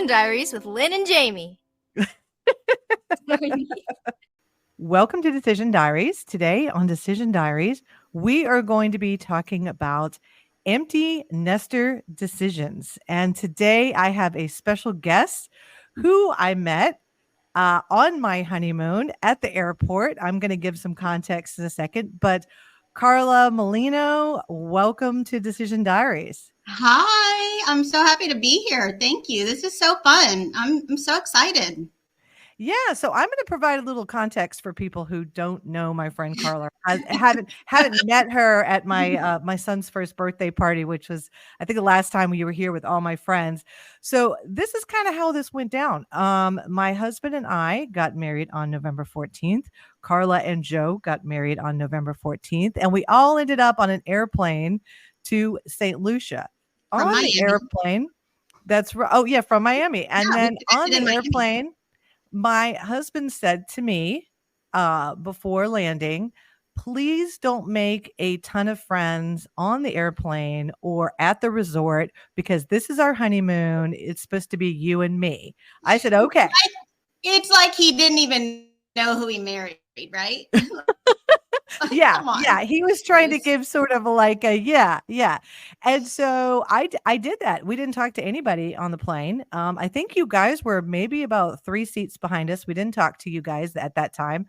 Decision Diaries with Lynn and Jamie. Welcome to Decision Diaries. Today on Decision Diaries, we are going to be talking about empty nester decisions. And today I have a special guest who I met on my honeymoon at the airport. I'm going to give some context in a second, but Ciarla Molino, welcome to Decision Diaries. Hi, I'm so happy to be here. Thank you. This is so fun. I'm so excited. Yeah, so I'm going to provide a little context for people who don't know my friend Ciarla. I haven't met her at my my son's first birthday party, which was I think the last time we were here with all my friends. So this is kind of how this went down. My husband and I got married on November 14th. Ciarla and Joe got married on November 14th, and we all ended up on an airplane to St. Lucia. From On Miami. the airplane, that's right. Oh yeah, from Miami, and Yeah, then on the Miami. airplane. My husband said to me before landing, please don't make a ton of friends on the airplane or at the resort because this is our honeymoon. It's supposed to be you and me. I said, okay. It's like he didn't even know who he married, right? Yeah. He was trying to give sort of yeah. And so I did that. We didn't talk to anybody on the plane. I think you guys were maybe about 3 seats behind us. We didn't talk to you guys at that time.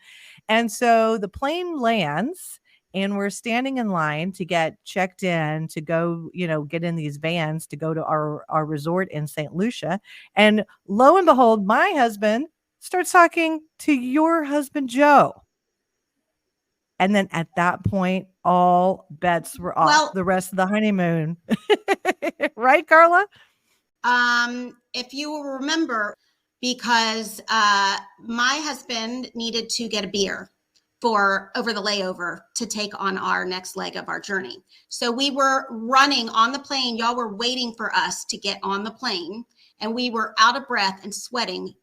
And so the plane lands and we're standing in line to get checked in to go, get in these vans to go to our resort in St. Lucia. And lo and behold, my husband starts talking to your husband, Joe. And then at that point, all bets were off the rest of the honeymoon. Right, Ciarla? If you will remember, because my husband needed to get a beer for over the layover to take on our next leg of our journey. So we were running on the plane. Y'all were waiting for us to get on the plane. And we were out of breath and sweating,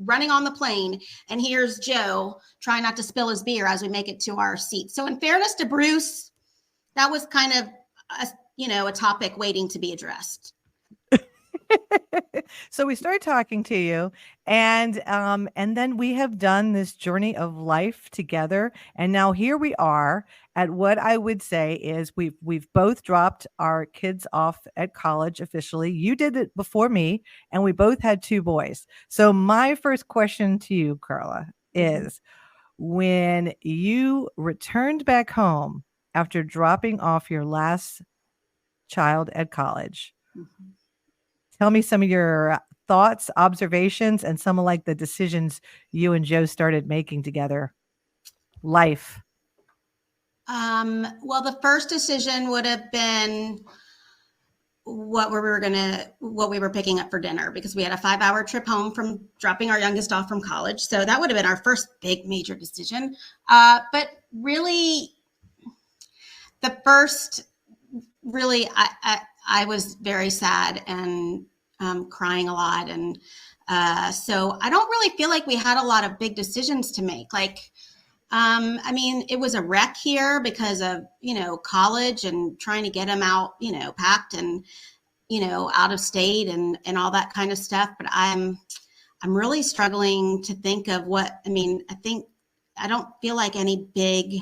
running on the plane, and here's Joe trying not to spill his beer as we make it to our seat. So in fairness to Bruce, that was kind of a topic waiting to be addressed. So we started talking to you, and then we have done this journey of life together, and now here we are at what I would say is we've both dropped our kids off at college officially. You did it before me, and we both had 2 boys. So my first question to you, Ciarla, is when you returned back home after dropping off your last child at college. Tell me some of your thoughts, observations, and some of like the decisions you and Joe started making together. Life. Well, the first decision would have been what we were picking up for dinner, because we had a 5-hour trip home from dropping our youngest off from college. So that would have been our first big major decision. But really, the first, really, I was very sad and crying a lot. And so I don't really feel like we had a lot of big decisions to make. It was a wreck here because of, college and trying to get him out, packed and, out of state and all that kind of stuff. But I'm really struggling to think of I don't feel like any big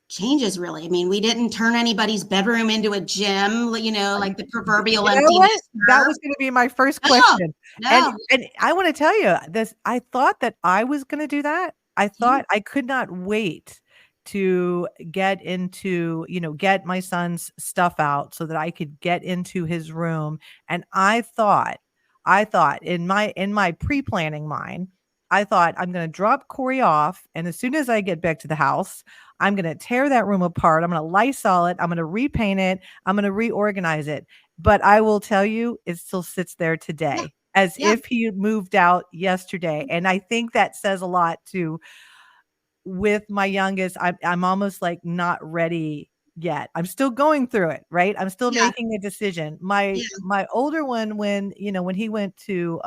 changes really. We didn't turn anybody's bedroom into a gym, like the proverbial empty nester. That was going to be my first question. No. And I want to tell you this. I thought that I was going to do that. I thought I could not wait to get into, get my son's stuff out so that I could get into his room. And I thought in my pre-planning mind, I thought I'm going to drop Corey off. And as soon as I get back to the house, I'm going to tear that room apart. I'm going to Lysol it. I'm going to repaint it. I'm going to reorganize it. But I will tell you, it still sits there today. As if he moved out yesterday. And I think that says a lot too. With my youngest, I'm almost like not ready yet. I'm still going through it, right? I'm still making a decision. My older one, when he moved to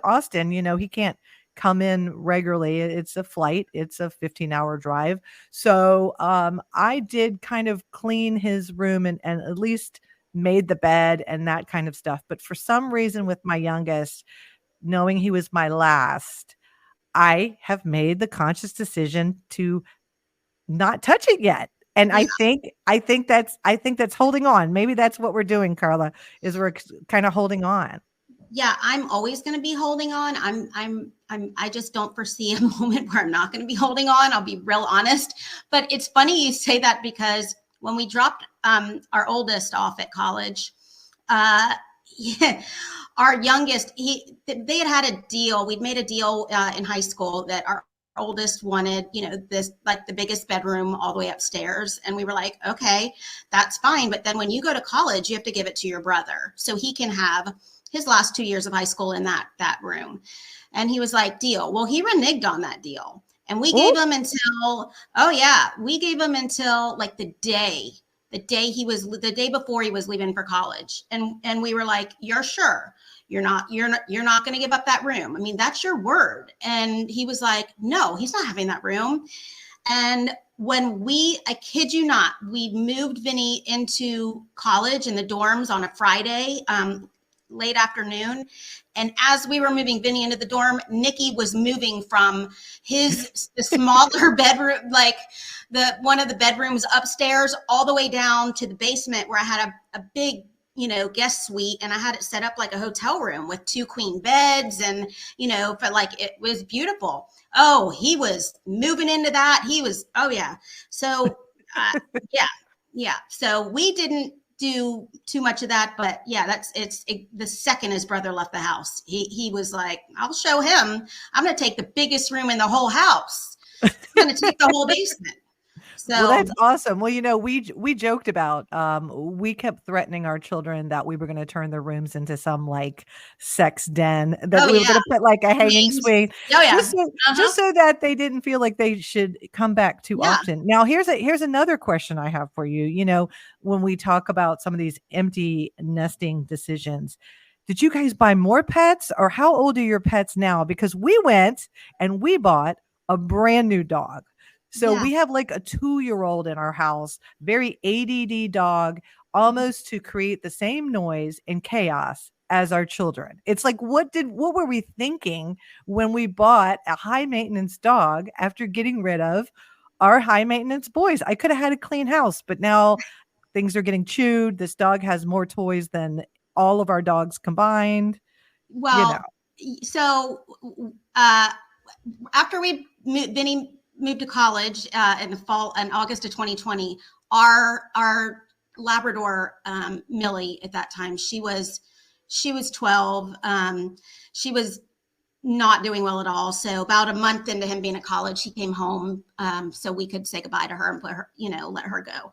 Austin, he can't come in regularly. It's a flight. It's a 15-hour drive. So I did kind of clean his room and at least made the bed and that kind of stuff. But for some reason with my youngest, knowing he was my last, I have made the conscious decision to not touch it yet. And Yeah. I think that's holding on. Maybe that's what we're doing, Carla, is we're kind of holding on. Yeah, I'm always going to be holding on. I just don't foresee a moment where I'm not going to be holding on. I'll be real honest. But it's funny you say that, because when we dropped our oldest off at college, yeah, our youngest, they had a deal. We'd made a deal in high school that our oldest wanted, this, like, the biggest bedroom all the way upstairs. And we were like, okay, that's fine. But then when you go to college, you have to give it to your brother so he can have his last 2 years of high school in that room. And he was like, deal. Well, he reneged on that deal. And we gave him until, like the day before he was leaving for college. And we were like, you're sure? You're not going to give up that room? I mean, that's your word. And he was like, no, he's not having that room. And when I kid you not, we moved Vinny into college in the dorms on a Friday, late afternoon. And as we were moving Vinny into the dorm, Nikki was moving from the smaller bedroom, like one of the bedrooms upstairs, all the way down to the basement, where I had a big, guest suite, and I had it set up like a hotel room with 2 queen beds, and but like, it was beautiful. Oh, he was moving into that. Oh yeah. So yeah. So we didn't do too much of that, but yeah, the second his brother left the house, he was like, I'll show him. I'm going to take the biggest room in the whole house. I'm going to take the whole basement. So, well, that's awesome. Well, we joked about, we kept threatening our children that we were going to turn their rooms into some like sex den, that we were going to put like a hanging swing, just so that they didn't feel like they should come back too often. Now, here's another question I have for you. When we talk about some of these empty nesting decisions, did you guys buy more pets, or how old are your pets now? Because we went and we bought a brand new dog. So we have like a 2-year-old in our house, very ADD dog, almost to create the same noise and chaos as our children. It's like, what were we thinking when we bought a high maintenance dog after getting rid of our high maintenance boys? I could have had a clean house, but now things are getting chewed. This dog has more toys than all of our dogs combined. Well, so after Vinny moved to college in August of 2020, our Labrador, Millie, at that time, she was 12. She was not doing well at all. So about a month into him being at college, he came home, so we could say goodbye to her and let her go.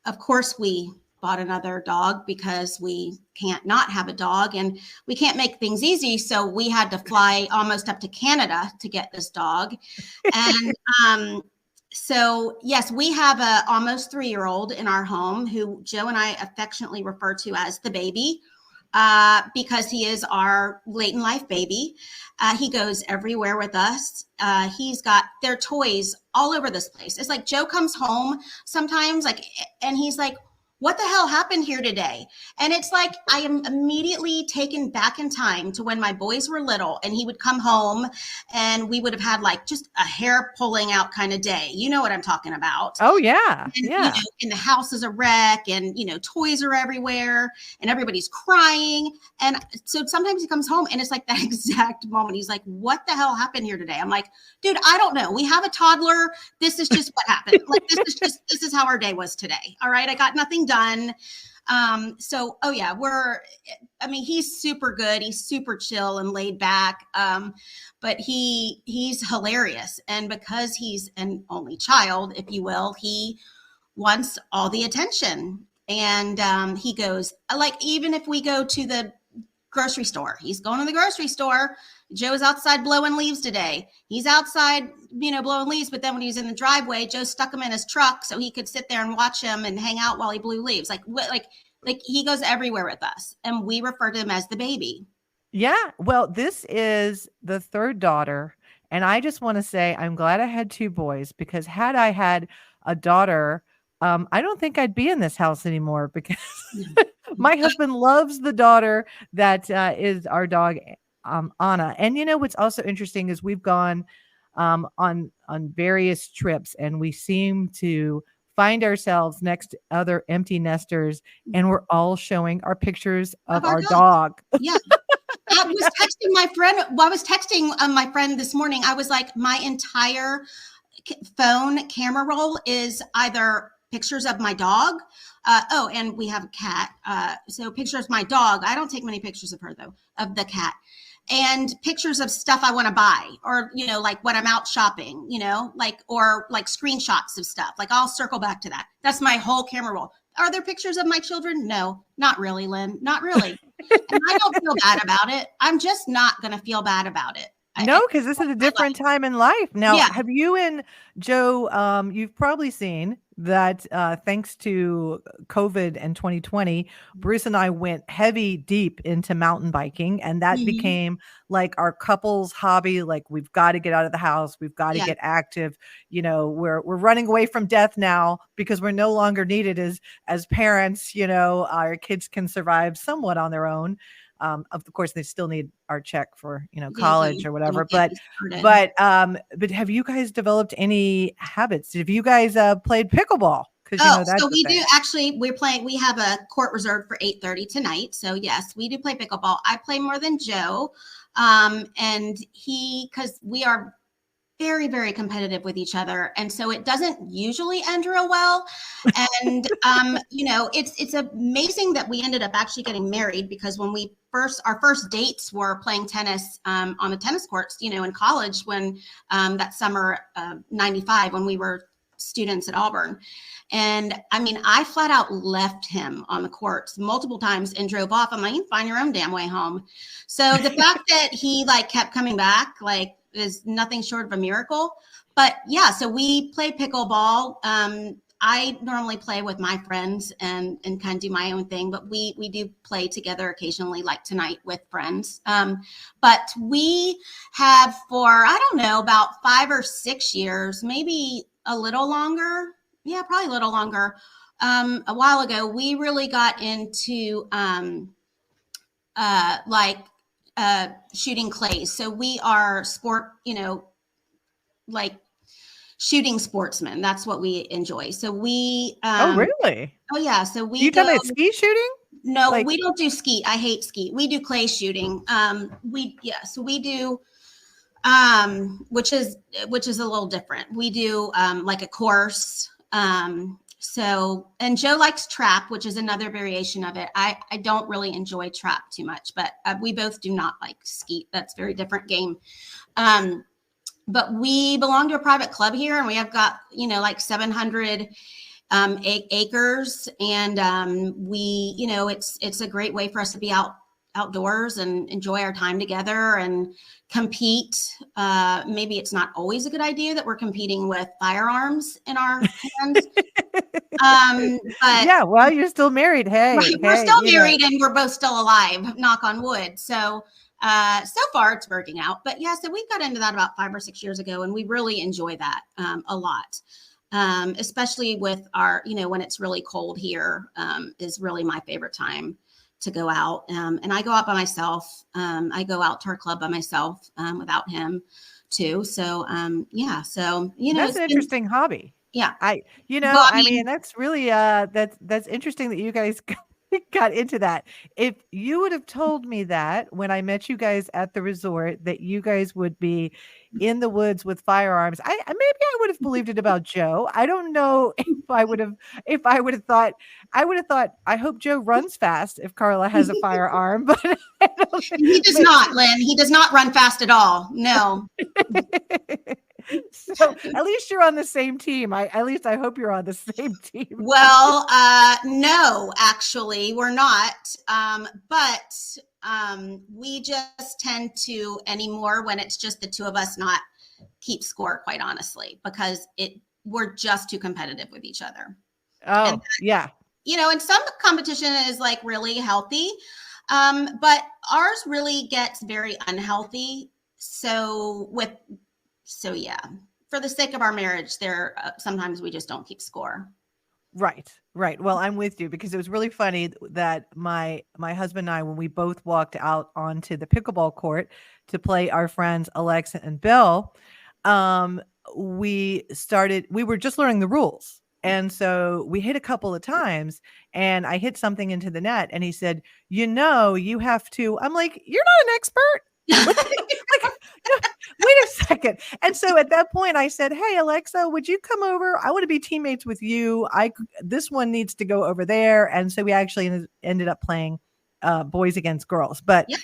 Of course, we bought another dog because we can't not have a dog, and we can't make things easy. So we had to fly almost up to Canada to get this dog. And so yes, we have a almost 3-year-old in our home who Joe and I affectionately refer to as the baby, because he is our late in life baby. He goes everywhere with us. He's got their toys all over this place. It's like Joe comes home sometimes, and he's like, what the hell happened here today? And it's like, I am immediately taken back in time to when my boys were little, and he would come home and we would have had like just a hair pulling out kind of day. You know what I'm talking about? Oh yeah. And, and the house is a wreck, and, toys are everywhere and everybody's crying. And so sometimes he comes home and it's like that exact moment. He's like, what the hell happened here today? I'm like, dude, I don't know. We have a toddler. This is just what happened. Like, this is how our day was today. All right. I got nothing done. So, oh yeah, he's super good. He's super chill and laid back. But he's hilarious. And because he's an only child, if you will, he wants all the attention. And, he goes, like, even if we go to the grocery store, he's going to the grocery store. Joe's outside blowing leaves today. He's outside, blowing leaves. But then when he's in the driveway, Joe stuck him in his truck so he could sit there and watch him and hang out while he blew leaves. Like he goes everywhere with us, and we refer to him as the baby. Yeah. Well, this is the third daughter. And I just want to say, I'm glad I had 2 boys, because had I had a daughter I don't think I'd be in this house anymore because my husband loves the daughter that is our dog, Anna. And you know what's also interesting is we've gone on various trips, and we seem to find ourselves next to other empty nesters, and we're all showing our pictures of our dog. Yeah. I was texting my friend. Well, I was texting my friend this morning. I was like, my entire phone camera roll is either pictures of my dog. And we have a cat. So pictures of my dog. I don't take many pictures of her though, of the cat. And pictures of stuff I want to buy, or, you know, like when I'm out shopping, you know, or screenshots of stuff. Like I'll circle back to that. That's my whole camera roll. Are there pictures of my children? No, not really, Lynn. Not really. And I don't feel bad about it. I'm just not going to feel bad about it. No, because this is a different time in life. Now, have you and Joe, you've probably seen that thanks to COVID and 2020, Bruce and I went heavy deep into mountain biking, and that became like our couple's hobby. Like, we've got to get out of the house. We've got to get active. You know, we're running away from death now because we're no longer needed as parents. You know, our kids can survive somewhat on their own. Of course, they still need our check for, you know, college or whatever. But have you guys developed any habits? Have you guys played pickleball? Because you know that's so we do actually. We're playing. We have a court reserved for 8:30 tonight. So yes, we do play pickleball. I play more than Joe, and because we are very, very competitive with each other. And so it doesn't usually end real well. And, you know, it's amazing that we ended up actually getting married, because when our first dates were playing tennis on the tennis courts, you know, in college, when that summer, 95, when we were students at Auburn. And I mean, I flat out left him on the courts multiple times and drove off. I'm like, you find your own damn way home. So the fact that he kept coming back, is nothing short of a miracle. But yeah, so we play pickleball. I normally play with my friends and kind of do my own thing, but we do play together occasionally, like tonight with friends. But we have for, I don't know, about 5 or 6 years, maybe a little longer. Yeah, probably a little longer. A while ago, we really got into shooting clays. So we are shooting sportsmen. That's what we enjoy. So we oh really? Oh yeah. So we you talking about ski shooting? No, we don't do ski. I hate ski. We do clay shooting. So we do which is a little different. We do like a course. So, and Joe likes trap, which is another variation of it. I don't really enjoy trap too much, but we both do not like skeet. That's a very different game. But we belong to a private club here, and we have got, 700 acres. And it's a great way for us to be outdoors and enjoy our time together and compete. Maybe it's not always a good idea that we're competing with firearms in our hands. But yeah, well, you're still married. Hey, we're still married and we're both still alive, knock on wood. So far it's working out. But yeah, so we got into that about 5 or 6 years ago, and we really enjoy that a lot. Especially with our, when it's really cold here, is really my favorite time to go out. And I go out by myself. I go out to our club by myself without him too. So so that's an interesting hobby. Yeah. I mean, that's really that's interesting that you guys got into that. If you would have told me that when I met you guys at the resort, that you guys would be in the woods with firearms, maybe I would have believed it about Joe. I don't know if I would have thought, I hope Joe runs fast if Carla has a firearm, but he does not, Lynn. He does not run fast at all. No. So at least you're on the same team. At least I hope you're on the same team. Well, no, actually we're not. But we just tend to, anymore when it's just the two of us, not keep score, quite honestly, because we're just too competitive with each other. Oh, yeah. And some competition is really healthy. But ours really gets very unhealthy. So yeah, for the sake of our marriage, sometimes we just don't keep score. Right. Right. Well, I'm with you because it was really funny that my husband and I, when we both walked out onto the pickleball court to play our friends Alexa and Bill, um, we were just learning the rules. And so we hit a couple of times and I hit something into the net and he said, you have to, I'm like, you're not an expert. Like, no, wait a second. And so at that point I said, hey, Alexa, would you come over? I want to be teammates with you. This one needs to go over there. And so we actually ended up playing boys against girls. But, Yep.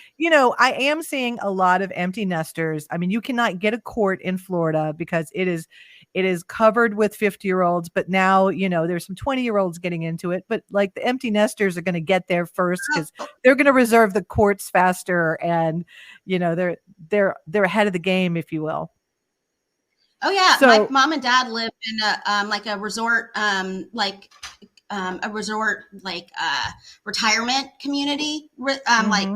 I am seeing a lot of empty nesters. I mean, you cannot get a court in Florida because it is covered with 50-year-olds. But now, there's some 20-year-olds getting into it. But like the empty nesters are going to get there first because they're going to reserve the courts faster. And, they're ahead of the game, if you will. Oh yeah, So, my mom and dad live in a resort, retirement community, like,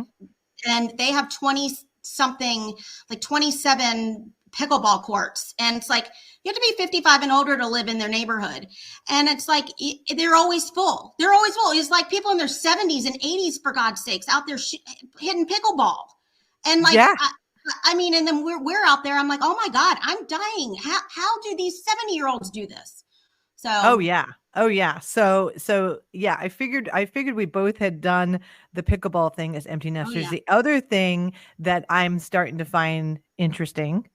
and they have 20 something, like 27 pickleball courts, and it's like you have to be 55 and older to live in their neighborhood, and it's like they're always full. They're always full. It's like people in their 70s and 80s, for God's sakes, out there hitting pickleball, and like. yeah. I mean, and then we're out there. I'm like, oh my God, I'm dying. How do these 70-year-olds do this? So Oh yeah. So yeah, I figured we both had done the pickleball thing as empty nesters. yeah. The other thing that I'm starting to find interesting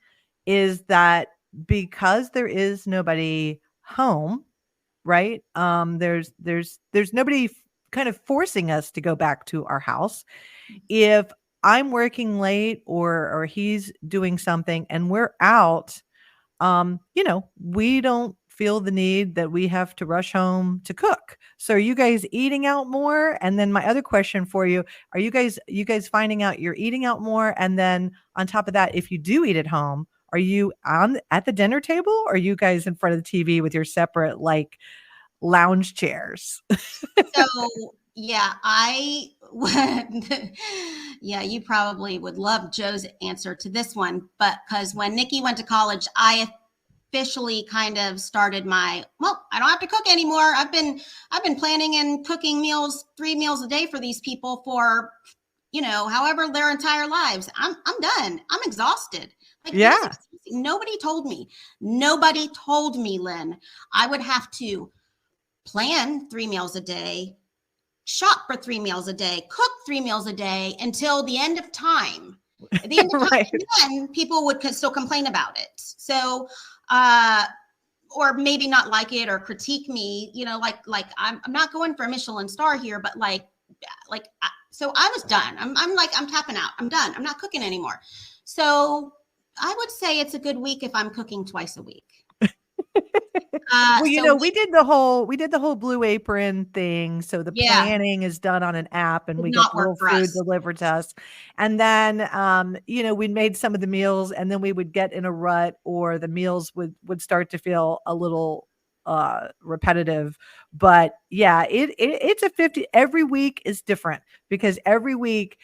is that because there is nobody home, right? There's nobody kind of forcing us to go back to our house. If I'm working late or he's doing something and we're out, we don't feel the need that we have to rush home to cook. So are you guys eating out more? And then my other question for you, are you guys finding out you're eating out more? And then on top of that, if you do eat at home, are you at the dinner table or are you guys in front of the TV with your separate like lounge chairs? So yeah, yeah, you probably would love Joe's answer to this one, but because when Nikki went to college, I officially kind of started I don't have to cook anymore. I've been planning and cooking 3 meals a day for these people for, however their entire lives. I'm done. I'm exhausted. Like, Yeah. Nobody told me, Lynn, I would have to plan 3 meals a day, shop for 3 meals a day, cook 3 meals a day until the end of time. At the end of time, Right. then people would still complain about it. So, or maybe not like it or critique me, like I'm not going for a Michelin star here, but so I was done. I'm tapping out. I'm done. I'm not cooking anymore. So I would say it's a good week if I'm cooking twice a week. Well, we did the whole Blue Apron thing. So the planning is done on an app and we get little food delivered to us. And then, we made some of the meals and then we would get in a rut or the meals would start to feel a little repetitive. But yeah, it's a 50. Every week is different because every week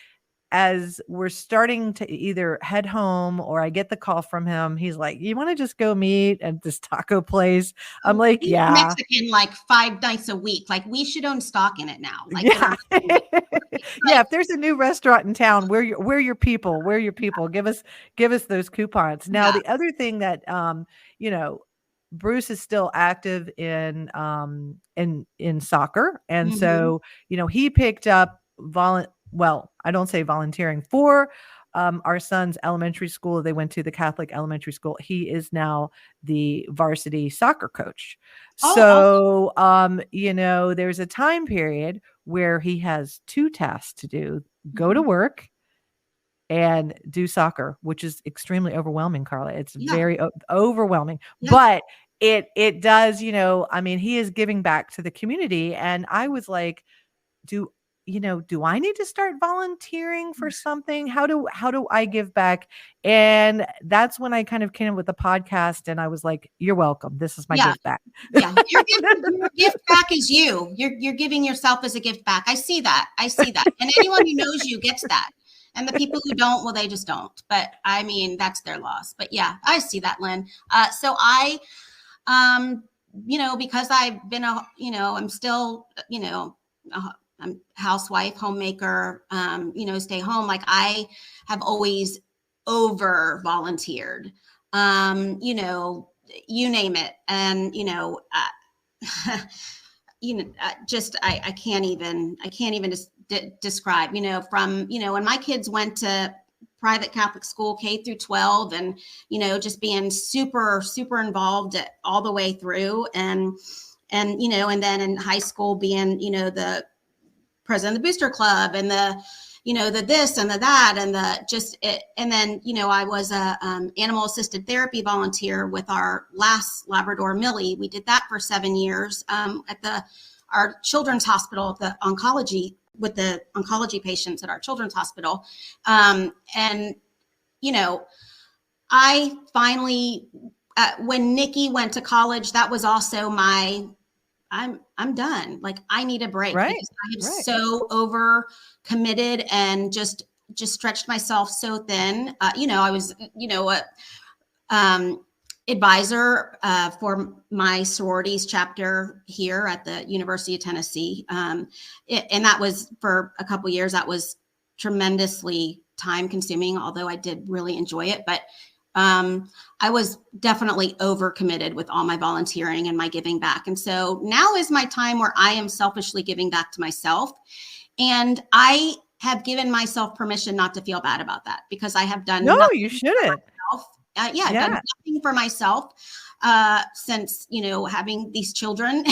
as we're starting to either head home or I get the call from him, he's like, you want to just go meet at this taco place? I'm like, yeah. Mexican, like 5 nights a week. Like we should own stock in it now. Like, yeah. Yeah. If there's a new restaurant in town, we're your people. We're your people. Give us those coupons. Now, the other thing that, Bruce is still active in soccer. And so, he picked up I don't say volunteering for our son's elementary school. They went to the Catholic elementary school. He is now the varsity soccer coach. So, there's a time period where he has 2 tasks to do: go to work and do soccer, which is extremely overwhelming, Carla. It's very overwhelming, but it does, he is giving back to the community. And I was like, do I need to start volunteering for something? How do I give back? And that's when I kind of came up with the podcast and I was like, you're welcome. This is my gift back. Yeah. Your gift back is you. You're giving yourself as a gift back. I see that. And anyone who knows you gets that. And the people who don't, well, they just don't. But I mean, that's their loss. But yeah, I see that, Lynn. So I because I've been I'm still, I'm housewife, homemaker, stay home. Like I have always over volunteered, you name it. And, I can't even describe, from, when my kids went to private Catholic school, K through 12, and, just being super, super involved all the way through. And then in high school being, the president of the booster club and the this and the that and and then, I was a animal assisted therapy volunteer with our last Labrador Millie. We did that for 7 years at our children's hospital, the oncology, with the oncology patients at our children's hospital. And, I finally, when Nikki went to college, that was also I'm done. Like I need a break because I am so over committed and just stretched myself so thin. I was, advisor for my sororities chapter here at the University of Tennessee. And that was for a couple of years. That was tremendously time consuming, although I did really enjoy it. But I was definitely overcommitted with all my volunteering and my giving back. And so now is my time where I am selfishly giving back to myself. And I have given myself permission not to feel bad about that because I have done nothing. You shouldn't. I've done nothing for myself since, having these children.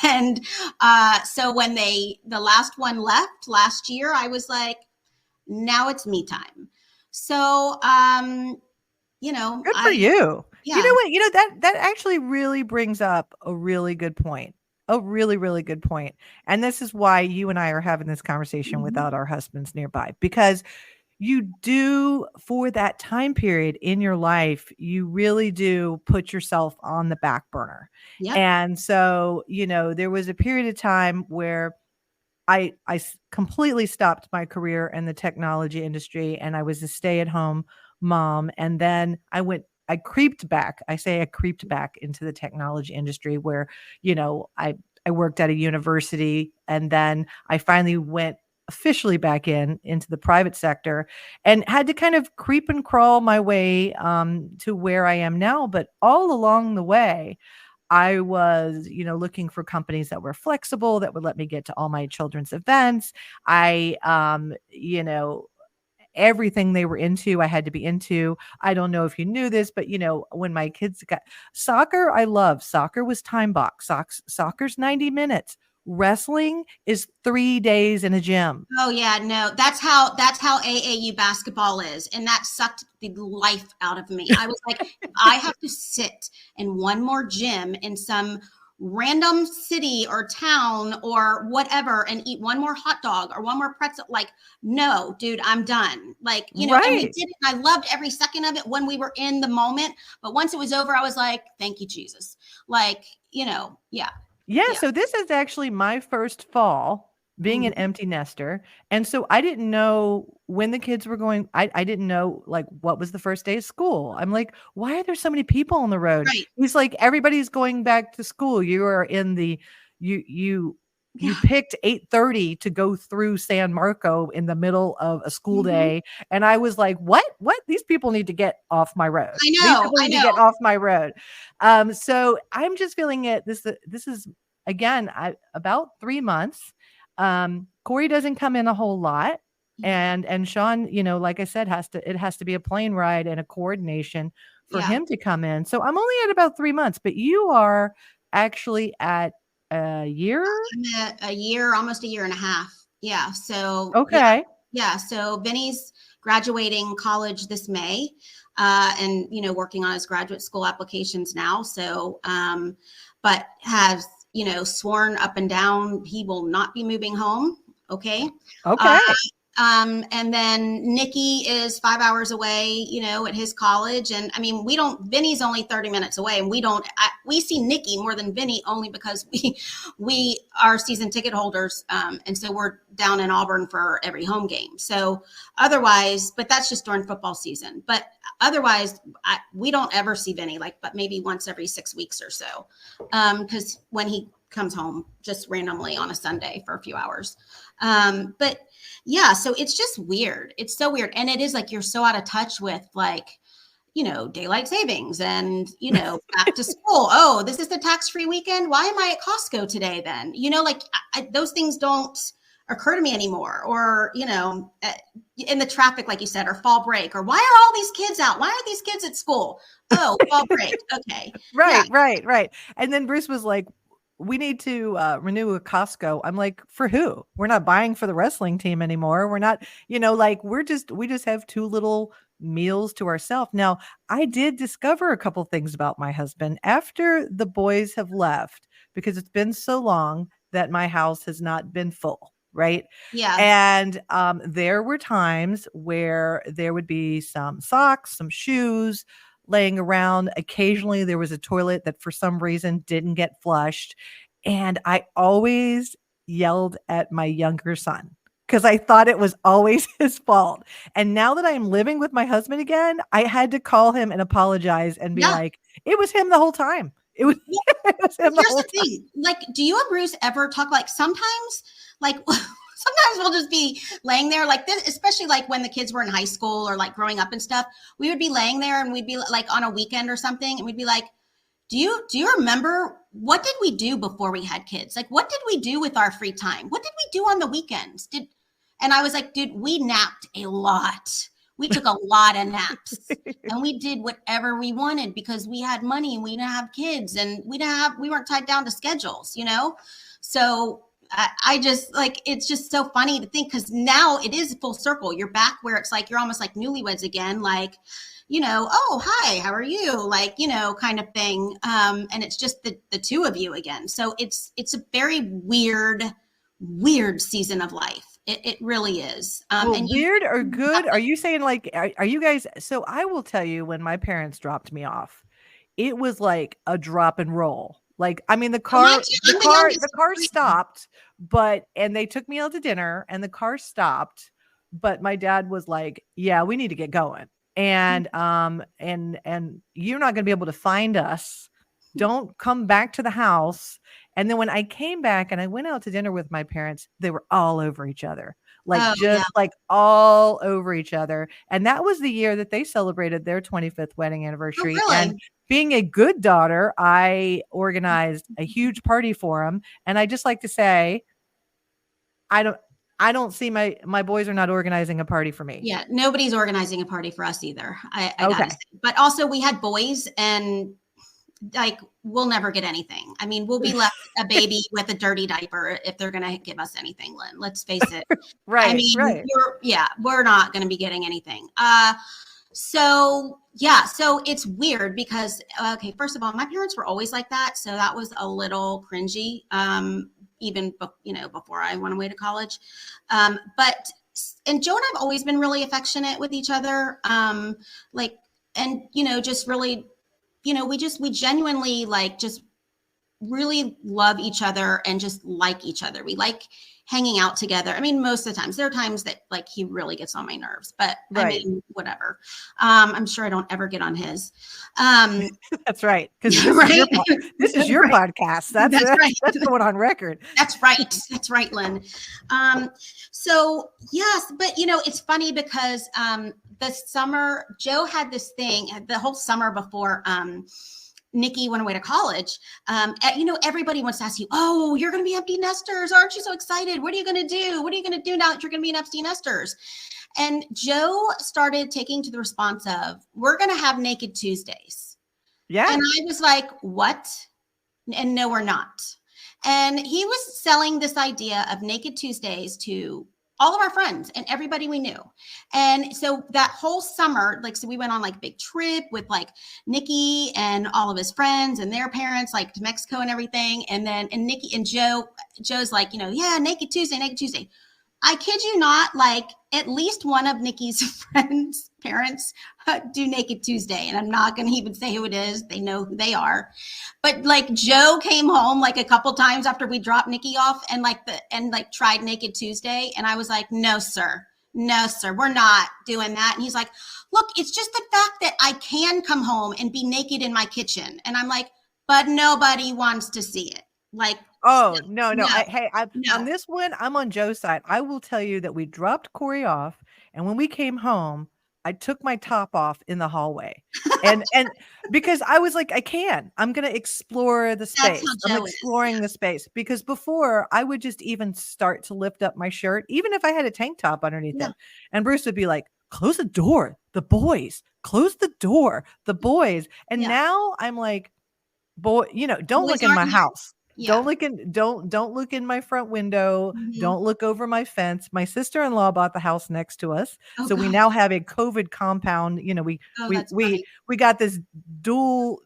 and so when the last one left last year, I was like, now it's me time. So, good for you. Yeah. You know what? That actually really brings up a really good point. A really, really good point. And this is why you and I are having this conversation without our husbands nearby, because you do, for that time period in your life, you really do put yourself on the back burner. Yep. And so, there was a period of time where I completely stopped my career in the technology industry and I was a stay-at-home mom. And then I creeped back. I creeped back into the technology industry where, I worked at a university and then I finally went officially back into the private sector and had to kind of creep and crawl my way to where I am now. But all along the way, I was, looking for companies that were flexible, that would let me get to all my children's events. Everything they were into, I had to be into. I don't know if you knew this, but when my kids got soccer, I love soccer was time box. Soccer's 90 minutes. Wrestling is 3 days in a gym. Oh yeah, no, that's how AAU basketball is. And that sucked the life out of me. I was like, if I have to sit in one more gym in some random city or town or whatever and eat one more hot dog or one more pretzel, like, no, dude, I'm done. Like, and we did it. I loved every second of it when we were in the moment. But once it was over, I was like, thank you, Jesus. Like, yeah. Yeah, so this is actually my first fall being an empty nester. And so I didn't know when the kids were going. I didn't know like what was the first day of school. I'm like, why are there so many people on the road? Right. He's like, everybody's going back to school. You are in the, you picked 8:30 to go through San Marco in the middle of a school day. And I was like, what? These people need to get off my road. I know. To get off my road. So I'm just feeling it. This is, again, about 3 months. Corey doesn't come in a whole lot. And Sean, like I said, it has to be a plane ride and a coordination for him to come in. So I'm only at about 3 months, but you are actually at a year? I'm at a year, almost a year and a half. Yeah. So, okay. Yeah. So Vinny's graduating college this May, and, working on his graduate school applications now. So, but has, sworn up and down he will not be moving home. Okay. And then Nikki is 5 hours away, you know, at his college. And I mean, Vinny's only 30 minutes away, and we see Nikki more than Vinny only because we are season ticket holders. And so we're down in Auburn for every home game. So otherwise, but that's just during football season. But otherwise, we don't ever see Vinny, but maybe once every 6 weeks or so. Because when he comes home just randomly on a Sunday for a few hours. But yeah, so it's just weird. It's so weird. And it is you're so out of touch with daylight savings and, back to school. Oh, this is the tax-free weekend. Why am I at Costco today then? Those things don't occur to me anymore. Or, in the traffic, like you said, or fall break, or why are all these kids out? Why are these kids at school? Oh, fall break. Okay. Right. And then Bruce was like, we need to renew a Costco. I'm like, for who? We're not buying for the wrestling team anymore. We're not, we just have 2 little meals to ourselves. Now, I did discover a couple things about my husband after the boys have left, because it's been so long that my house has not been full. Right. Yeah. And there were times where there would be some socks, some shoes laying around. Occasionally there was a toilet that for some reason didn't get flushed. And I always yelled at my younger son because I thought it was always his fault. And now that I'm living with my husband again, I had to call him and apologize and be like, it was him the whole time. It was, it was him the whole time. Do you and Bruce ever talk sometimes sometimes we'll just be laying there like this, especially when the kids were in high school or growing up and stuff. We would be laying there and we'd be on a weekend or something. And we'd be like, do you remember what did we do before we had kids? What did we do with our free time? What did we do on the weekends? And I was like, dude, we napped a lot. We took a lot of naps and we did whatever we wanted because we had money and we didn't have kids and we weren't tied down to schedules, So I just it's just so funny to think, because now it is full circle. You're back where it's you're almost like newlyweds again, oh, hi, how are you? Kind of thing. And it's just the 2 of you again. So it's a very weird season of life. It really is. And weird or good? Are you saying are you guys? So I will tell you, when my parents dropped me off, it was like a drop and roll. The car stopped, and they took me out to dinner and the car stopped, but my dad was like, yeah, we need to get going. And you're not going to be able to find us. Don't come back to the house. And then when I came back and I went out to dinner with my parents, they were all over each other, all over each other. And that was the year that they celebrated their 25th wedding anniversary. Oh, really? And being a good daughter, I organized a huge party for them. And I just like to say, I don't see my boys are not organizing a party for me. Yeah, nobody's organizing a party for us either. I gotta say. But also we had boys, and we'll never get anything. I mean, we'll be left a baby with a dirty diaper if they're gonna give us anything, Lynn. Let's face it. Right. I mean, right. we're not gonna be getting anything. So it's weird because first of all, my parents were always like that, so that was a little cringy. Even before I went away to college. But Joe and I've always been really affectionate with each other. Just really, we genuinely just really love each other and just like each other. We like hanging out together. I mean, most of the times, there are times that he really gets on my nerves, but right. I mean, whatever. I'm sure I don't ever get on his. That's right. Because this is your podcast. That's right. That's going on record. That's right. That's right, Lynn. So yes, but it's funny because the summer, Joe had this thing the whole summer before Nikki went away to college. Everybody wants to ask you, oh, you're going to be empty nesters. Aren't you so excited? What are you going to do? What are you going to do now that you're going to be an empty nesters? And Joe started taking to the response of, we're going to have Naked Tuesdays. Yeah. And I was like, what? And no, we're not. And he was selling this idea of Naked Tuesdays to all of our friends and everybody we knew. And so that whole summer, so we went on big trip with Nikki and all of his friends and their parents, to Mexico and everything. And Nikki and Joe's yeah, Naked Tuesday. I kid you not, like at least one of Nikki's friends' parents do Naked Tuesday, and I'm not going to even say who it is. They know who they are. But like Joe came home like a couple times after we dropped Nikki off, and tried Naked Tuesday, and I was like, no, sir. No, sir, we're not doing that. And he's like, look, it's just the fact that I can come home and be naked in my kitchen. And I'm like, but nobody wants to see it. Like, oh, no. no, I'm on no. this one, I'm on Joe's side. I will tell you that we dropped Corey off, and when we came home, I took my top off in the hallway. And because I was like, I'm gonna explore the That's space. how I'm Joe is. exploring the space because before I would just even start to lift up my shirt, even if I had a tank top underneath Yeah. it. And Bruce would be like, close the door, the boys, close the door, the boys. And Yeah. now I'm like, boy, don't Boys look in my aren't here. house. Yeah. Don't look in my front window. Mhm. Don't look over my fence. My sister-in-law bought the house next to us. Oh, So we God. now have a COVID compound. Oh, We that's funny. we got this dual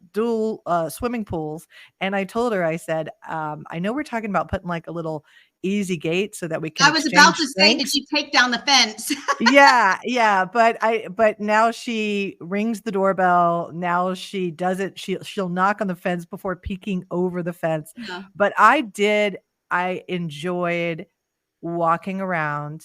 swimming pools. And I told her, I said, I know we're talking about putting like a little easy gate so that we can I was about exchange to say, did drinks. you take down the fence? Yeah, but now she rings the doorbell. Now she does it. She'll knock on the fence before peeking over the fence. Yeah. But I enjoyed walking around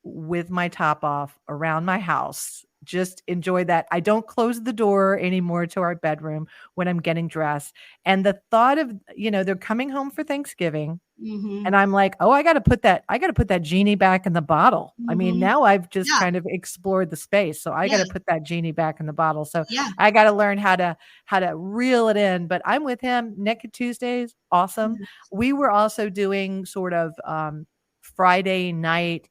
with my top off around my house. Just enjoy that. I don't close the door anymore to our bedroom when I'm getting dressed. And the thought of, they're coming home for Thanksgiving. Mm-hmm. And I'm like, oh, I got to put that genie back in the bottle. I mean, Mm-hmm. now I've just Yeah. kind of explored the space. So I got Yeah. to put that genie back in the bottle. So Yeah. I got to learn how to reel it in. But I'm with him. Naked Tuesdays, awesome. Mhm. We were also doing sort of Friday night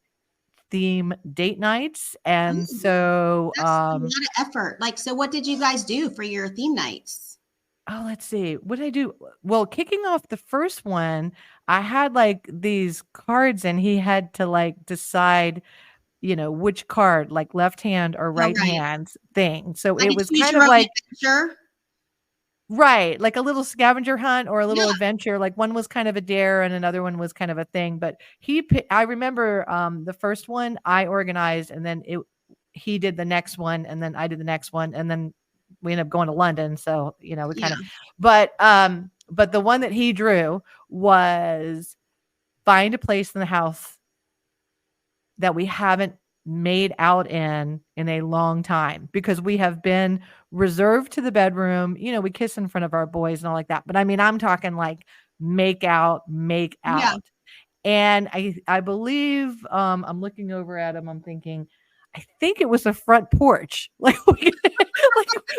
theme date nights. And Oh, so that's a lot of effort. Like, so what did you guys do for your theme nights? oh, let's see. What did I do? Well, kicking off the first one, I had like these cards and he had to like decide, which card, like left hand or Oh, right right. hand thing. So Like it a was choose kind your of own like, adventure. right, like a little scavenger hunt or a little Yeah. adventure. Like one was kind of a dare and another one was kind of a thing. But I remember the first one I organized and then he did the next one and then I did the next one and then we ended up going to London. So, we Yeah. kind of, but the one that he drew was find a place in the house that we haven't made out in a long time because we have been reserved to the bedroom. We kiss in front of our boys and all like that. But I mean, I'm talking like make out. Yeah. And I believe I'm looking over at him. I'm thinking, I think it was a front porch. Like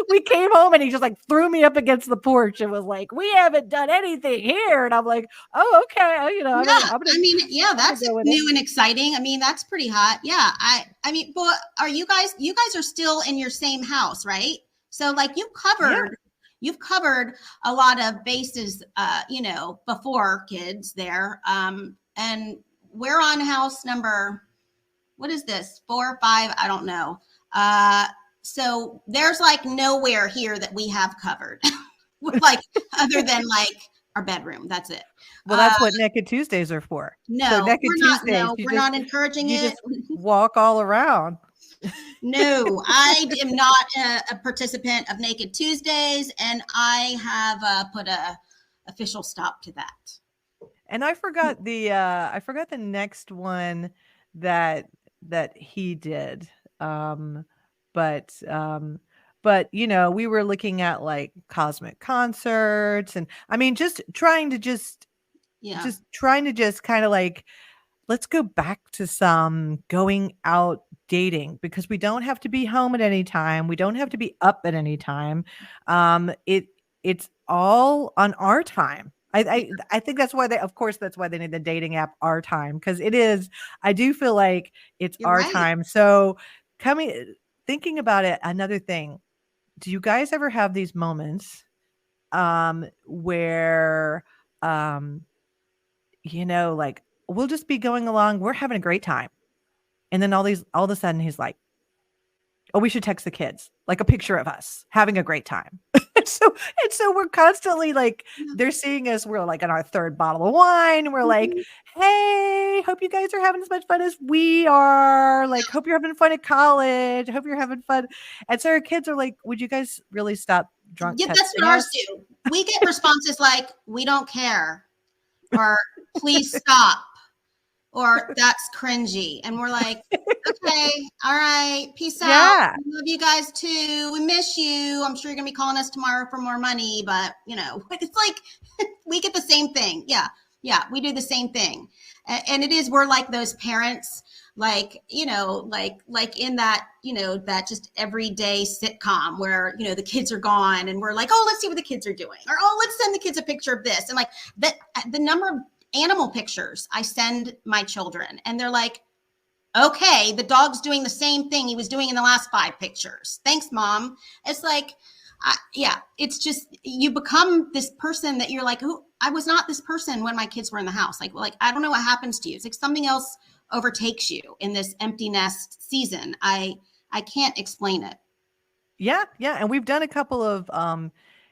we came home and he just like threw me up against the porch and was like, "We haven't done anything here." And I'm like, "Oh, okay." Yeah. I'm I mean, yeah, that's go with new and exciting. I mean, that's pretty hot. Yeah. I mean, but you guys are still in your same house, right? So like you've covered a lot of bases, before kids there. And we're on house number, what is this? 4 or 5? I don't know. So there's like nowhere here that we have covered, like other than like our bedroom. That's it. Well, that's what Naked Tuesdays are for. No, So Naked we're not. Tuesdays, No, we're not encouraging you it. just walk all around. No, I am not a participant of Naked Tuesdays, and I have put a official stop to that. And I forgot the next one that he did. But we were looking at like cosmic concerts and I mean just trying to kind of like let's go back to some going out dating because we don't have to be home at any time. We don't have to be up at any time. It's all on our time. I think that's why that's why they need the dating app Our Time because it is. I do feel like it's You're our right. time. So thinking about it, another thing. Do you guys ever have these moments where like we'll just be going along, we're having a great time. And then all of a sudden he's like, "Oh, we should text the kids, like a picture of us having a great time." And so we're constantly like, they're seeing us. We're like on our third bottle of wine. We're like, hey, hope you guys are having as much fun as we are. Like, hope you're having fun at college. Hope you're having fun. And so our kids are like, would you guys really stop drunk Yeah, that's texting what ours us? do. We get responses like, we don't care, or please stop, or that's cringy. And we're like, okay, all right, peace out. Yeah. We love you guys too. We miss you. I'm sure you're going to be calling us tomorrow for more money, but it's like we get the same thing. Yeah. Yeah. We do the same thing. And it is, we're like those parents, like, like in that, that just everyday sitcom where, the kids are gone and we're like, oh, let's see what the kids are doing. Or, oh, let's send the kids a picture of this. And like that, the number of animal pictures I send my children, and they're like, okay, the dog's doing the same thing he was doing in the last 5 pictures. Thanks, Mom. It's like, it's just, you become this person that you're like, who I was not this person when my kids were in the house. Like, I don't know what happens to you. It's like something else overtakes you in this empty nest season. I can't explain it. Yeah. Yeah. And we've done a couple of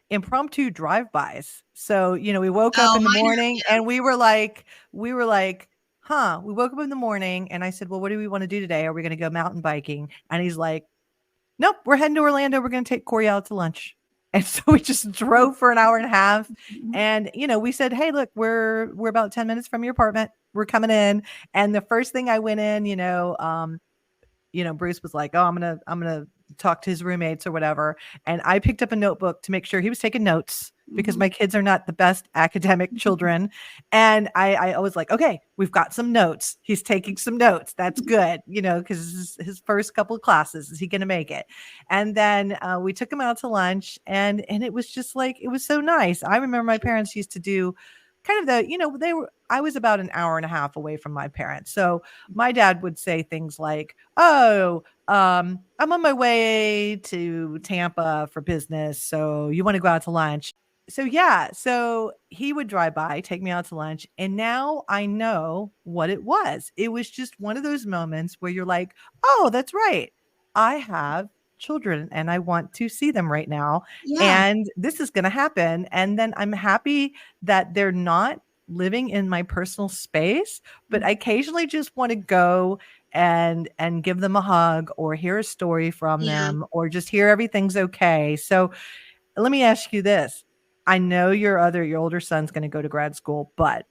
impromptu drive-bys. So, we woke up in the morning and we were like, we woke up in the morning and I said, well, what do we want to do today? Are we going to go mountain biking? And he's like, nope, we're heading to Orlando. We're going to take Corey out to lunch. And so we just drove for an hour and a half. And, we said, hey, look, we're about 10 minutes from your apartment. We're coming in. And the first thing I went in, Bruce was like, oh, I'm going to talk to his roommates or whatever. And I picked up a notebook to make sure he was taking notes because my kids are not the best academic children. And I was like, okay, we've got some notes. He's taking some notes. That's good, because his first couple of classes, is he going to make it? And then we took him out to lunch and it was just like, it was so nice. I remember my parents used to do kind of I was about an hour and a half away from my parents. So my dad would say things like, oh, I'm on my way to Tampa for business. So you want to go out to lunch? So yeah, so he would drive by, take me out to lunch. And now I know what it was. It was just one of those moments where you're like, oh, that's right. I have children and I want to see them right now. Yeah. And this is going to happen. And then I'm happy that they're not living in my personal space, but I occasionally just want to go and give them a hug or hear a story from them or just hear everything's okay. So let me ask you this. I know your older son's going to go to grad school, but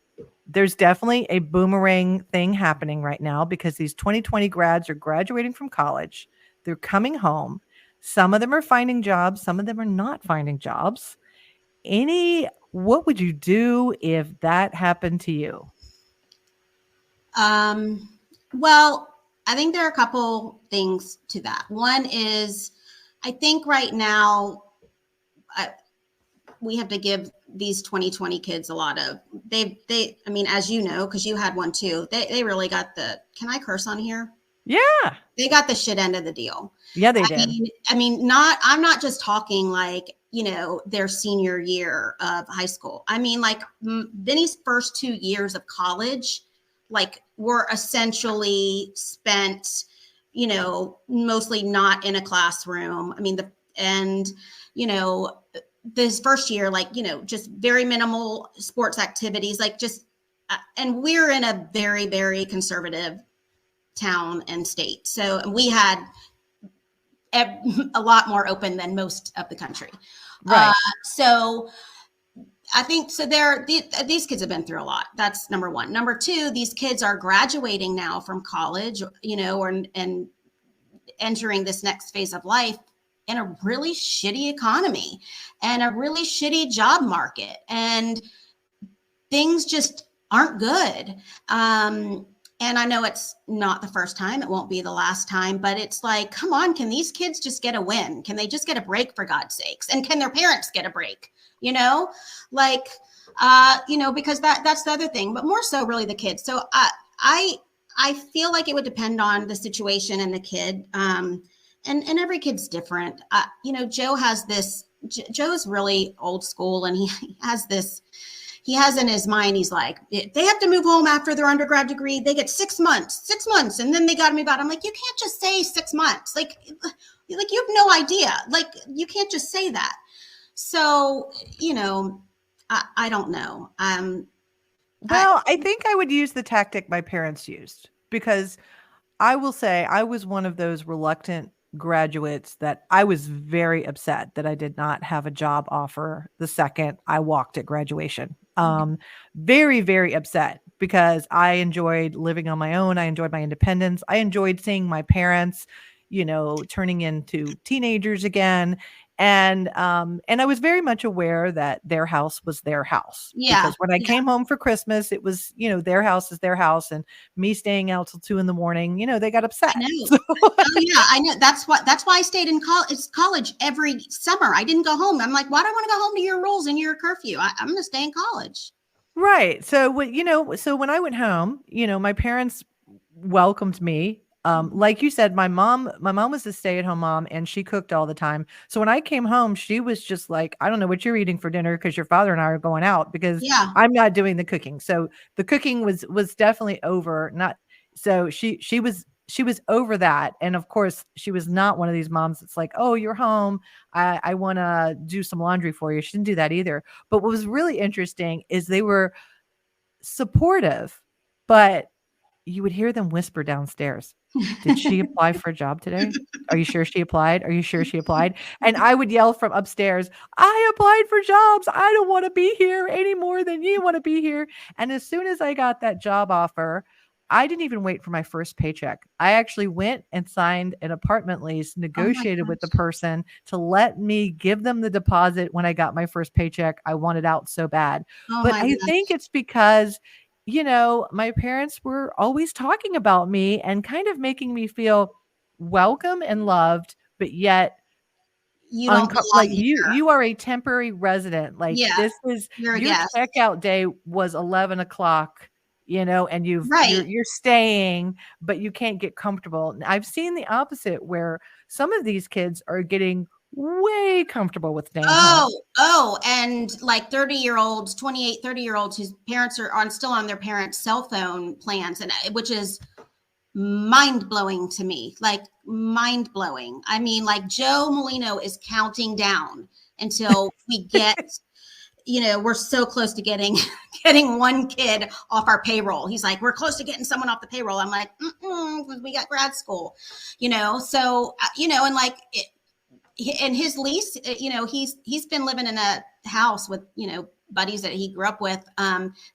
there's definitely a boomerang thing happening right now because these 2020 grads are graduating from college. They're coming home. Some of them are finding jobs. Some of them are not finding jobs. What would you do if that happened to you? Well, I think there are a couple things to that. One is, I think right now, we have to give these 2020 kids a lot of, as you know, because you had one too, they really got can I curse on here? Yeah. They got the shit end of the deal. Yeah, they did. I'm not just talking like, their senior year of high school. I mean, like Vinny's first 2 years of college, like were essentially spent, mostly not in a classroom. I mean, this first year, like, just very minimal sports activities, like just, and we're in a very, very conservative town and state. So we had a lot more open than most of the country. Right. So I think, so these kids have been through a lot. That's number one. Number two, these kids are graduating now from college, and entering this next phase of life in a really shitty economy and a really shitty job market. And things just aren't good. And I know it's not the first time, it won't be the last time, but it's like, come on, can these kids just get a win? Can they just get a break, for God's sakes? And can their parents get a break? Because that's the other thing, but more so really the kids. So I feel like it would depend on the situation and the kid. And every kid's different. Joe's really old school, and he has in his mind, he's like, they have to move home after their undergrad degree. They get 6 months, and then they got to move out. I'm like, you can't just say 6 months. Like you have no idea. Like, you can't just say that. So, I don't know. Well, I think I would use the tactic my parents used because I will say I was one of those reluctant graduates that I was very upset that I did not have a job offer the second I walked at graduation. Very, very upset because I enjoyed living on my own. I enjoyed my independence. I enjoyed seeing my parents, turning into teenagers again. And I was very much aware that their house was their house Yeah, because when I yeah. came home for Christmas, it was, their house is their house. And me staying out till 2 in the morning, they got I upset. know. So Oh yeah, I know. That's why I stayed in college every summer. I didn't go home. I'm like, why do I want to go home to your rules and your curfew? I'm going to stay in college. right. So when I went home, my parents welcomed me. Like you said, my mom was a stay-at-home mom and she cooked all the time. So when I came home, she was just like, I don't know what you're eating for dinner because your father and I are going out because Yeah. I'm not doing the cooking. So the cooking was definitely over. Not so she was over that. And of course, she was not one of these moms that's like, oh, you're home. I want to do some laundry for you. She didn't do that either. But what was really interesting is they were supportive, but you would hear them whisper downstairs, "Did she apply for a job today? Are you sure she applied? Are you sure she applied?" And I would yell from upstairs, "I applied for jobs. I don't wanna be here any more than you wanna be here." And as soon as I got that job offer, I didn't even wait for my first paycheck. I actually went and signed an apartment lease, Oh my negotiated with the gosh. person to let me give them the deposit when I got my first paycheck. I wanted out so bad. Oh But my I think gosh. it's because my parents were always talking about me and kind of making me feel welcome and loved, but yet You don't like belong here. you are a temporary resident. Like Yeah, this is you're a your guest. checkout day was 11 o'clock, and Right. you're staying, but you can't get comfortable. And I've seen the opposite where some of these kids are getting way comfortable with staying home. Oh, and like 30-year-olds, 28, 30-year-olds whose parents are on still on their parents' cell phone plans, and which is mind blowing to me. Like mind blowing. I mean, like Joe Molino is counting down until we get, we're so close to getting getting one kid off our payroll. He's like, we're close to getting someone off the payroll. I'm like, because we got grad school, So and like and his lease, he's been living in a house with buddies that he grew up with.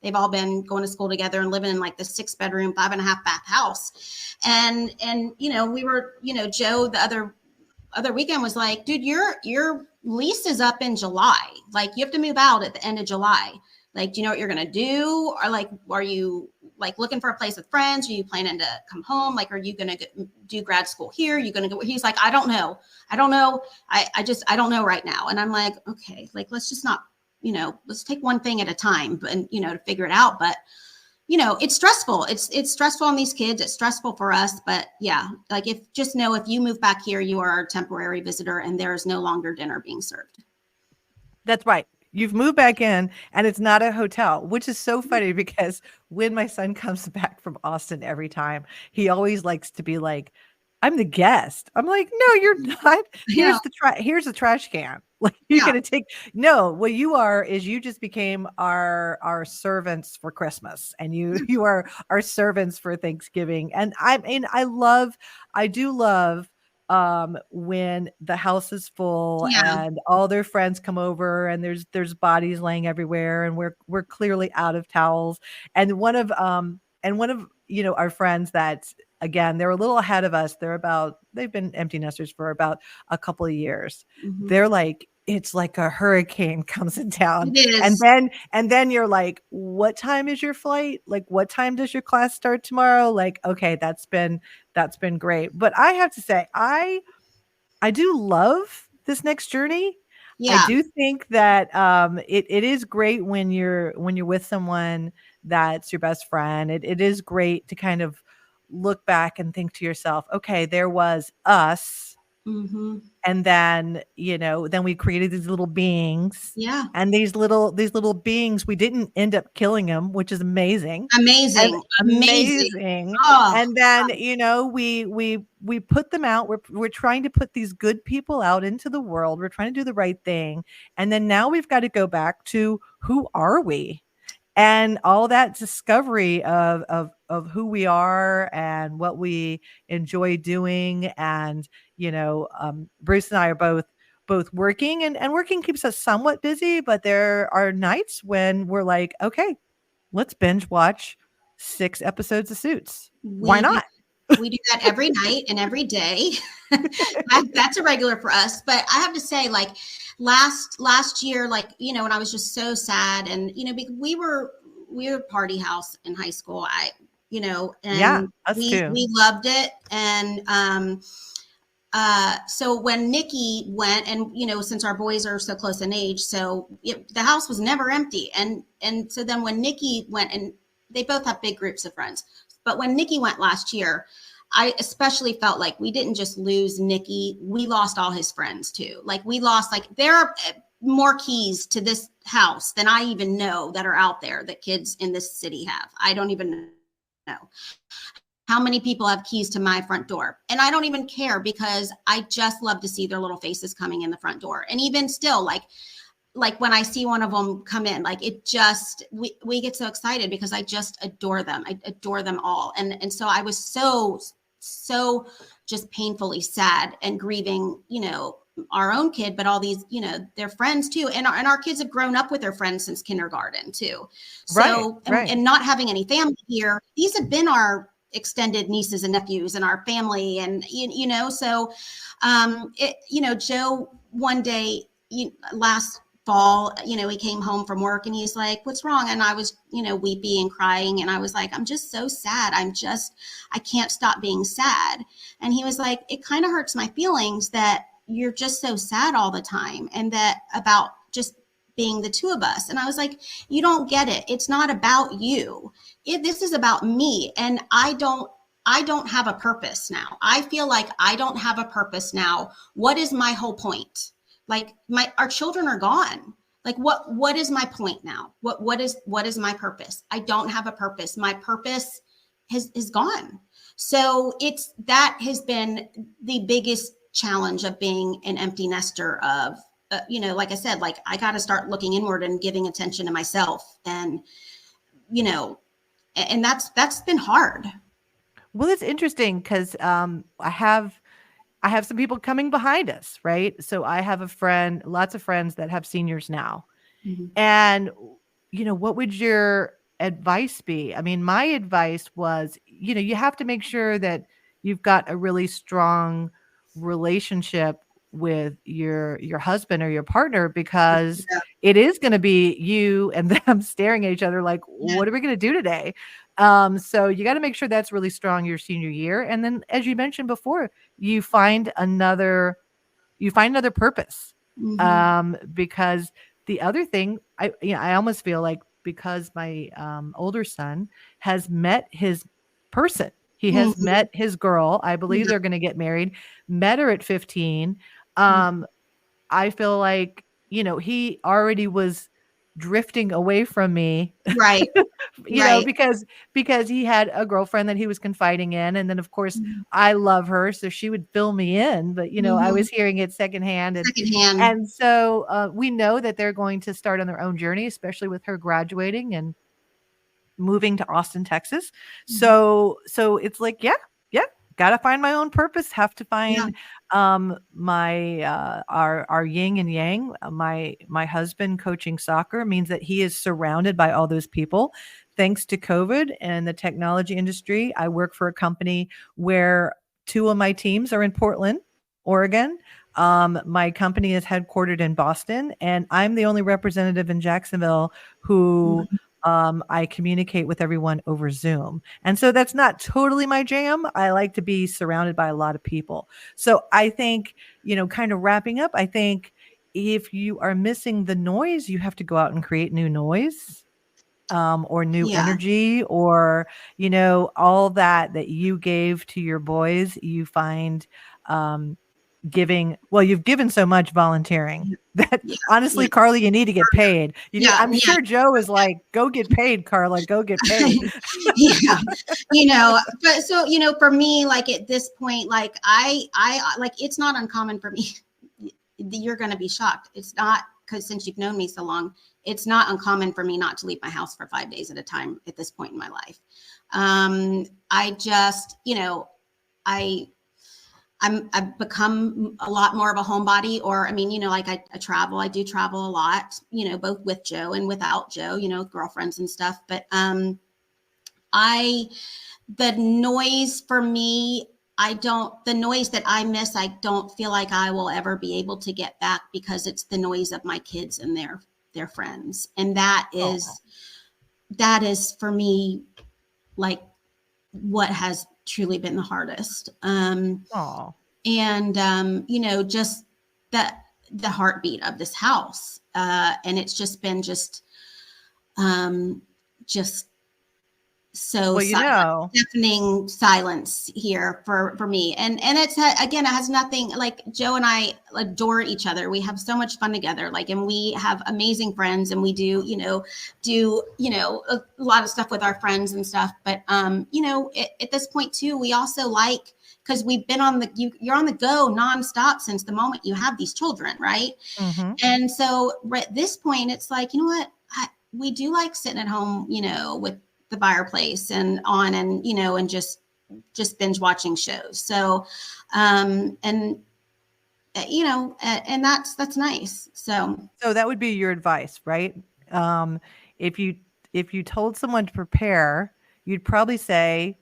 They've all been going to school together and living in like the 6 bedroom, 5.5 bath house. And we were, Joe the other weekend was like, dude, your lease is up in July. Like you have to move out at the end of July. Like, do you know what you're gonna do? Or like, are you like looking for a place with friends? Are you planning to come home? Like, are you gonna do grad school here? Are you gonna go? He's like, I don't know. I don't know. I don't know right now. And I'm like, okay, like let's just not, let's take one thing at a time, and to figure it out. But it's stressful. It's stressful on these kids. It's stressful for us. But yeah, like just know if you move back here, you are a temporary visitor, and there is no longer dinner being served. That's right. You've moved back in and it's not a hotel, which is so funny because when my son comes back from Austin every time, he always likes to be like, I'm the guest. I'm like, no, you're not. Yeah, Here's the trash can. Like you're yeah. gonna take no, what you are is you just became our servants for Christmas and you are our servants for Thanksgiving. And I do love when the house is full Yeah. and all their friends come over and there's bodies laying everywhere and we're clearly out of towels and one of our friends that again they're a little ahead of us, they've been empty nesters for about a couple of years. Mhm. They're like it's like a hurricane comes in town It and is. then you're like, what time is your flight? Like what time does your class start tomorrow? Like okay, that's been great. But I have to say, I do love this next journey. I Yeah. do think that it is great when you're with someone that's your best friend. It is great to kind of look back and think to yourself, okay, there was us Mm-hmm. And then, then we created these little beings. Yeah. And these little beings, we didn't end up killing them, which is amazing. Amazing. Amazing. Oh, And then, we put them out. We're trying to put these good people out into the world. We're trying to do the right thing. And then now we've got to go back to, who are we? And all that discovery of who we are and what we enjoy doing. And Bruce and I are both working, and working keeps us somewhat busy, but there are nights when we're like, okay, let's binge watch 6 episodes of Suits. Why not? We do that every night and every day. That's a regular for us. But I have to say, like last year, like, when I was just so sad, and, we were a party house in high school. And us too. we loved it. And, so when Nikki went, and, since our boys are so close in age, so the house was never empty. And so then when Nikki went, and they both have big groups of friends, but when Nikki went last year, I especially felt like we didn't just lose Nikki, we lost all his friends too. Like we lost, there are more keys to this house than I even know that are out there that kids in this city have. I don't even know how many people have keys to my front door. And I don't even care, because I just love to see their little faces coming in the front door. And even still, like when I see one of them come in, like it just, we get so excited, because I just adore them. I adore them all. And so I was so just painfully sad and grieving, our own kid, but all these, their friends too. And our kids have grown up with their friends since kindergarten too. So, right. And not having any family here, these have been our extended nieces and nephews and our family. And, so, Joe, one day, last fall, he came home from work and he's like, "What's wrong?" And I was, weepy and crying. And I was like, "I'm just so sad. I can't stop being sad." And he was like, "It kind of hurts my feelings that you're just so sad all the time, and that about just being the two of us." And I was like, "You don't get it. It's not about you. This is about me. And I don't have a purpose now. I feel like I don't have a purpose now. What is my whole point? Like our children are gone. Like what is my point now? What is my purpose? I don't have a purpose. My purpose is gone." So that has been the biggest challenge of being an empty nester of, like I said, like I got to start looking inward and giving attention to myself. And, and that's been hard. Well, it's interesting because I have some people coming behind us, right? So I have lots of friends that have seniors now. Mm-hmm. And, what would your advice be? I mean, my advice was, you have to make sure that you've got a really strong relationship with your husband or your partner, because it is going to be you and them staring at each other like, what are we going to do today? So you got to make sure that's really strong your senior year. And then, as you mentioned before, you find another purpose. Mm-hmm. Because the other thing, I almost feel like, because my older son has met his person, he has Mm-hmm. met his girl. I believe they're going to get married. Met her at 15. I feel like, he already was drifting away from me, Right. because he had a girlfriend that he was confiding in. And then, of course, I love her, so she would fill me in, but, I was hearing it secondhand. And so we know that they're going to start on their own journey, especially with her graduating and moving to Austin, Texas. So it's like, yeah, got to find my own purpose, have to find my our yin and yang. My husband coaching soccer means that he is surrounded by all those people. Thanks to COVID and the technology industry, I work for a company where 2 of my teams are in Portland, Oregon. My company is headquartered in Boston, and I'm the only representative in Jacksonville who I communicate with everyone over Zoom. And so that's not totally my jam. I like to be surrounded by a lot of people. So I think, kind of wrapping up, I think if you are missing the noise, you have to go out and create new noise. Or new energy, or, all that you gave to your boys, you find, giving. Well, you've given so much volunteering that Yeah, honestly, yeah, Carla, you need to get paid. yeah, I'm yeah. sure Joe is like, go get paid, Carla, go get paid. Yeah, but so, for me, like at this point, like I like, it's not uncommon for me. You're going to be shocked. It's not, because since you've known me so long, it's not uncommon for me not to leave my house for 5 days at a time at this point in my life. I just, I've become a lot more of a homebody, or, like I travel, I do travel a lot, both with Joe and without Joe, girlfriends and stuff. But, the noise for me, the noise that I miss, I don't feel like I will ever be able to get back, because it's the noise of my kids and their friends. And that is for me, like, what has truly been the hardest. Oh, And, just the heartbeat of this house. And it's just been just so well, deafening silence here for me. And it's, again, it has nothing, like, Joe and I adore each other. We have so much fun together, like, and we have amazing friends, and we do a lot of stuff with our friends and stuff. But at this point too, we also like, because we've been you're on the go nonstop since the moment you have these children, right? mm-hmm. And so at this point, it's like, you know what, we do like sitting at home, with the fireplace and just binge watching shows. So, and that's nice. So that would be your advice, right? If you told someone to prepare, you'd probably say,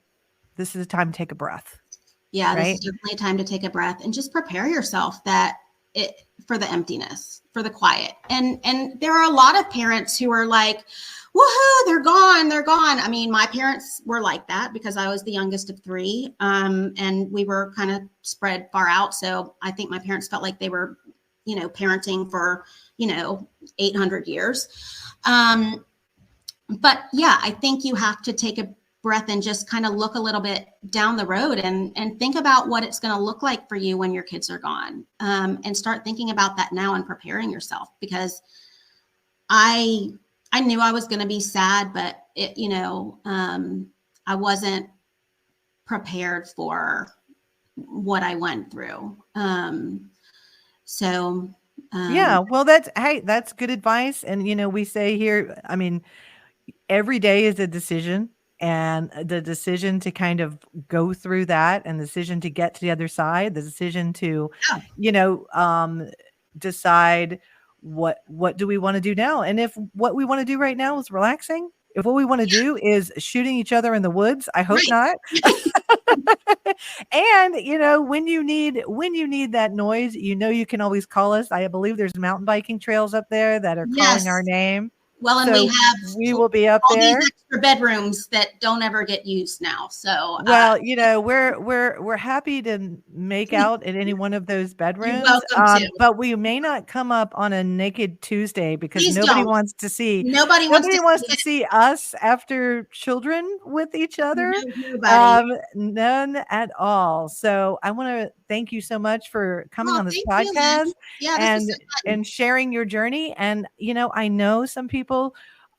this is a time to take a breath. Yeah, right? This is definitely a time to take a breath and just prepare yourself for the emptiness, for the quiet. And there are a lot of parents who are like, woohoo, they're gone. I mean, my parents were like that, because I was the youngest of three. And we were kind of spread far out. So I think my parents felt like they were, parenting for, 800 years. But yeah, I think you have to take a breath and just kind of look a little bit down the road and think about what it's going to look like for you when your kids are gone, and start thinking about that now and preparing yourself, because I knew I was going to be sad, but I wasn't prepared for what I went through. Yeah, well, that's good advice. And, we say here, I mean, every day is a decision, and the decision to kind of go through that, and the decision to get to the other side, the decision to, decide what do we want to do now? And if what we want to do right now is relaxing, if what we want to do is shooting each other in the woods, I hope not. And when you need that noise, you can always call us. I believe there's mountain biking trails up there that are calling our name. Well, and so we will be up all there. These extra bedrooms that don't ever get used now. So well, we're happy to make out in any one of those bedrooms. But we may not come up on a naked Tuesday, because nobody wants to see us after children with each other. Nobody. None at all. So I want to thank you so much for coming on this podcast and sharing your journey. And I know some people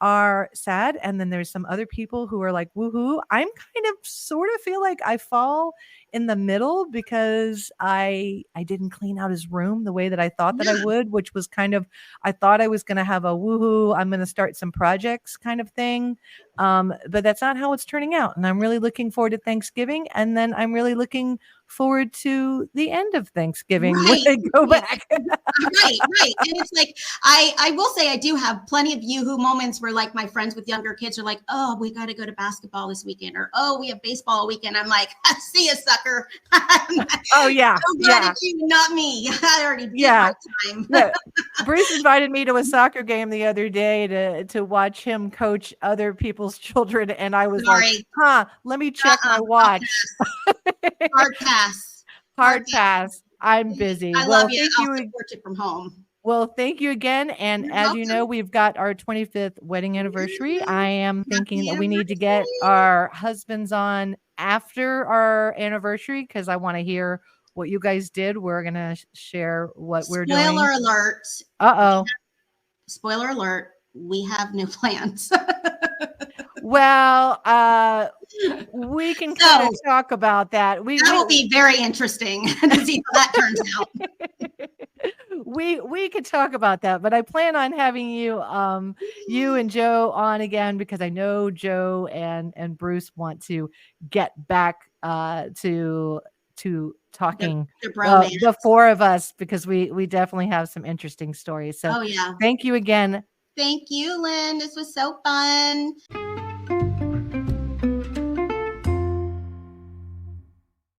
are sad, and then there's some other people who are like, woohoo. I'm kind of sort of feel like I fall in the middle, because I didn't clean out his room the way that I thought that I would, which was kind of, I thought I was going to have a woohoo, I'm going to start some projects kind of thing. But that's not how it's turning out. And I'm really looking forward to Thanksgiving. And then I'm really looking forward to the end of Thanksgiving when I go back. Right. And it's like, I will say, I do have plenty of yoo-hoo moments where, like, my friends with younger kids are like, oh, we got to go to basketball this weekend, or, oh, we have baseball weekend. I'm like, see ya, sucker. Oh yeah. Not me. I already did my time. Bruce invited me to a soccer game the other day to watch him coach other people's children. And I was like, let me check my watch. Hard pass. I'm busy. I love you. I'll support you from home. Well, thank you again. And as you know, we've got our 25th wedding anniversary. I am thinking that we need to get our husbands on after our anniversary, because I want to hear what you guys did. We're going to share what we're doing. Spoiler alert. Uh-oh. Spoiler alert. We have new plans. Well, we can kind of talk about that. That will be very interesting to see how that turns out. We could talk about that, but I plan on having you and Joe on again, because I know Joe and Bruce want to get back to talking the four of us, because we definitely have some interesting stories. So oh yeah, thank you again. Thank you, Lynn. This was so fun.